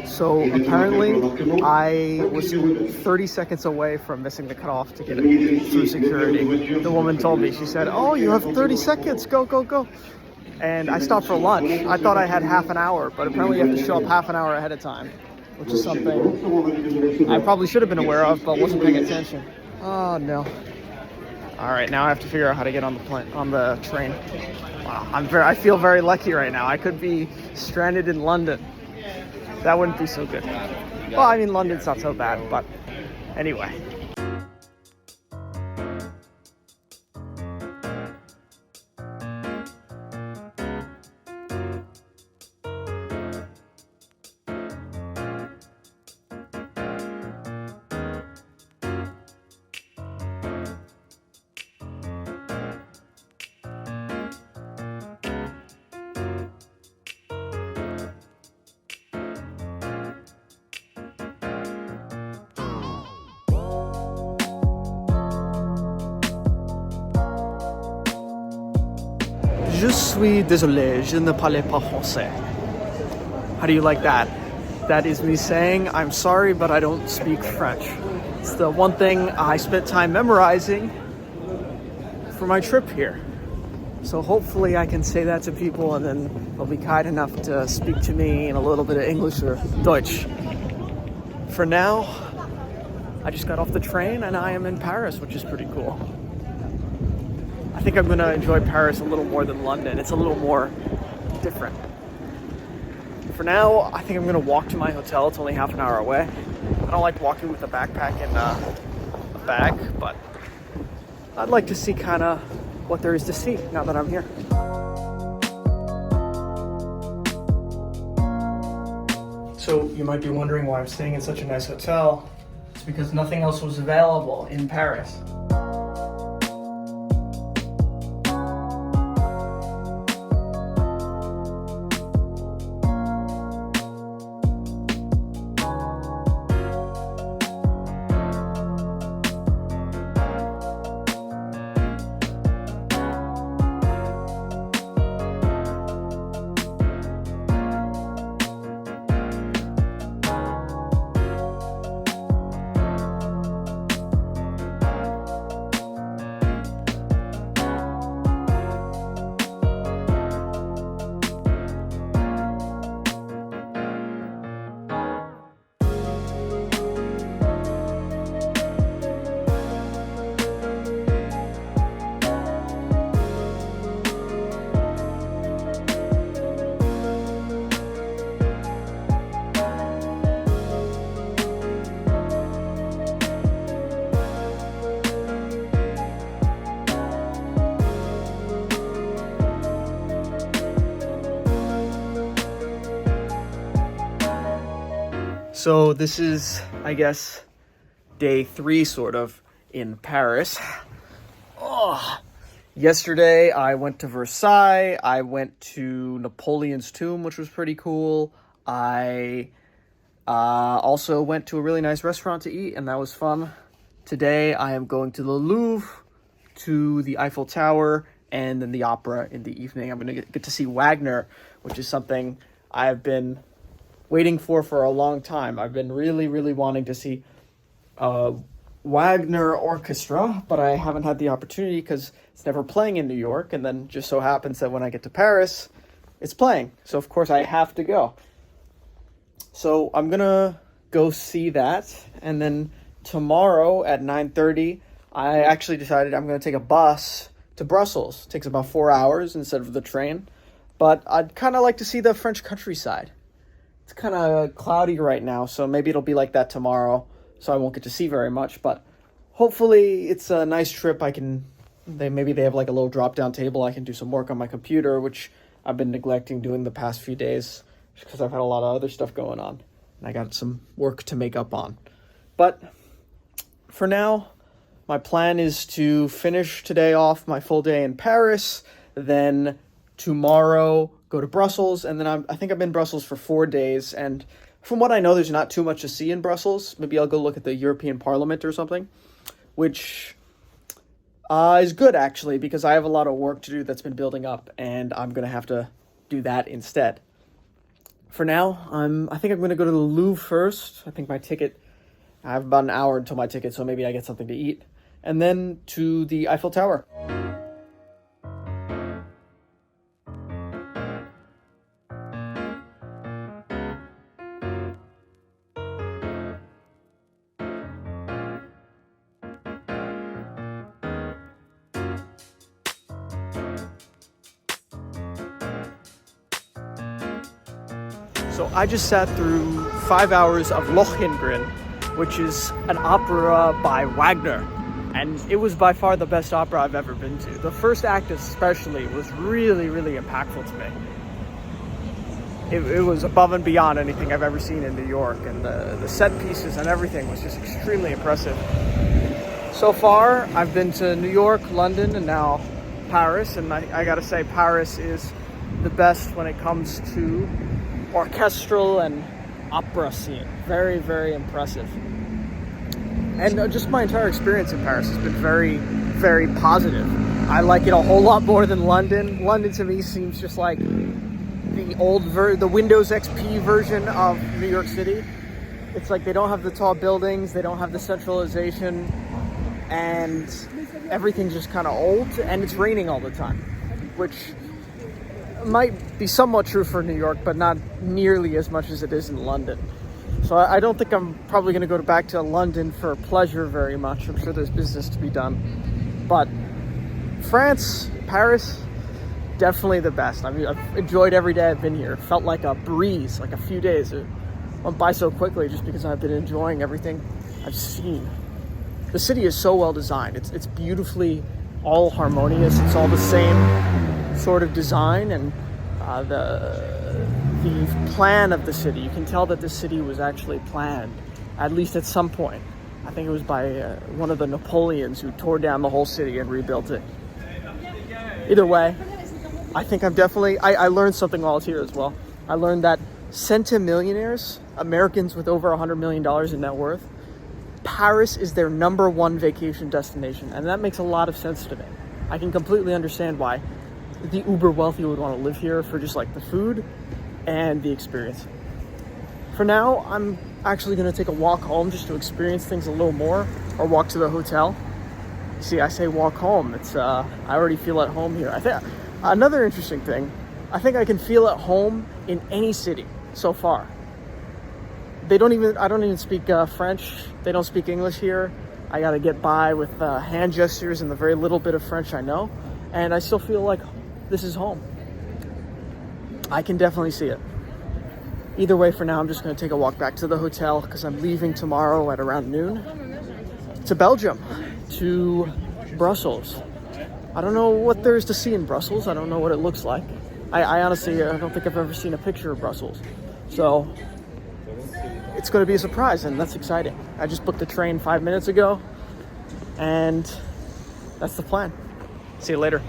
So apparently I was 30 seconds away from missing the cutoff to get it through security. The woman told me, she said, "Oh, you have 30 seconds, go, go, go." And I stopped for lunch. I thought I had half an hour, but apparently you have to show up half an hour ahead of time, which is something I probably should have been aware of, but wasn't paying attention. Oh no. All right, now I have to figure out how to get on the train. Wow, I feel very lucky right now. I could be stranded in London. That wouldn't be so good. Well, I mean, London's not so bad, but anyway. Je suis désolé, je ne parle pas français. How do you like that? That is me saying, I'm sorry, but I don't speak French. It's the one thing I spent time memorizing for my trip here. So hopefully I can say that to people and then they'll be kind enough to speak to me in a little bit of English or Deutsch. For now, I just got off the train and I am in Paris, which is pretty cool. I think I'm gonna enjoy Paris a little more than London. It's a little more different. For now, I think I'm gonna walk to my hotel. It's only half an hour away. I don't like walking with a backpack and a bag, but I'd like to see kind of what there is to see now that I'm here. So you might be wondering why I'm staying in such a nice hotel. It's because nothing else was available in Paris. So this is, I guess, day 3 sort of in Paris. Oh, yesterday I went to Versailles. I went to Napoleon's tomb, which was pretty cool. I also went to a really nice restaurant to eat, and that was fun. Today I am going to the Louvre, to the Eiffel Tower, and then the opera in the evening. I'm going to get to see Wagner, which is something I've been waiting for a long time. I've been really, really wanting to see Wagner Orchestra, but I haven't had the opportunity because it's never playing in New York, and then just so happens that when I get to Paris, it's playing. So, of course, I have to go. So I'm going to go see that, and then tomorrow at 9:30, I actually decided I'm going to take a bus to Brussels. It takes about 4 hours instead of the train, but I'd kind of like to see the French countryside. It's kind of cloudy right now, so maybe it'll be like that tomorrow, so I won't get to see very much, but hopefully it's a nice trip. Maybe they have like a little drop-down table. I can do some work on my computer, which I've been neglecting doing the past few days because I've had a lot of other stuff going on, and I got some work to make up on. But for now, my plan is to finish today off my full day in Paris, then tomorrow go to Brussels, and then I think I've been in Brussels for 4 days, and from what I know, there's not too much to see in Brussels. Maybe I'll go look at the European Parliament or something, which is good, actually, because I have a lot of work to do that's been building up, and I'm going to have to do that instead. For now, I think I'm going to go to the Louvre first. I think my ticket, I have about an hour until my ticket, so maybe I get something to eat. And then to the Eiffel Tower. So I just sat through 5 hours of Lohengrin, which is an opera by Wagner. And it was by far the best opera I've ever been to. The first act especially was really, really impactful to me. It was above and beyond anything I've ever seen in New York. And the set pieces and everything was just extremely impressive. So far, I've been to New York, London, and now Paris. And I gotta say, Paris is the best when it comes to orchestral and opera scene. Very, very impressive. And just my entire experience in Paris has been very, very positive. I like it a whole lot more than London. London to me seems just like the Windows XP version of New York City. It's like they don't have the tall buildings, they don't have the centralization, and everything's just kind of old, and it's raining all the time, which might be somewhat true for New York, but not nearly as much as it is in London. So I don't think I'm probably going to go back to London for pleasure very much. I'm sure there's business to be done. But France, Paris, definitely the best. I mean, I've enjoyed every day I've been here. It felt like a breeze, like a few days. It went by so quickly just because I've been enjoying everything I've seen. The city is so well designed. It's beautifully all harmonious. It's all the same sort of design, and the plan of the city, you can tell that the city was actually planned, at least at some point. I think it was by one of the Napoleons who tore down the whole city and rebuilt it. Either way, I think I learned something while I was here as well. I learned that centimillionaires, Americans with over $100 million in net worth, Paris is their #1 vacation destination, and that makes a lot of sense to me. I can completely understand why the uber wealthy would want to live here for just like the food and the experience. For now, I'm actually going to take a walk home just to experience things a little more, or walk to the hotel. See, I say walk home. It's I already feel at home here. I think another interesting thing, I think I can feel at home in any city so far. I don't even speak French. They don't speak English here. I got to get by with hand gestures and the very little bit of French I know, and I still feel like this is home. I can definitely see it. Either way, for now, I'm just going to take a walk back to the hotel because I'm leaving tomorrow at around noon to Belgium, to Brussels. I don't know what there is to see in Brussels. I don't know what it looks like. I honestly, I don't think I've ever seen a picture of Brussels. So it's going to be a surprise, and that's exciting. I just booked the train 5 minutes ago, and that's the plan. See you later.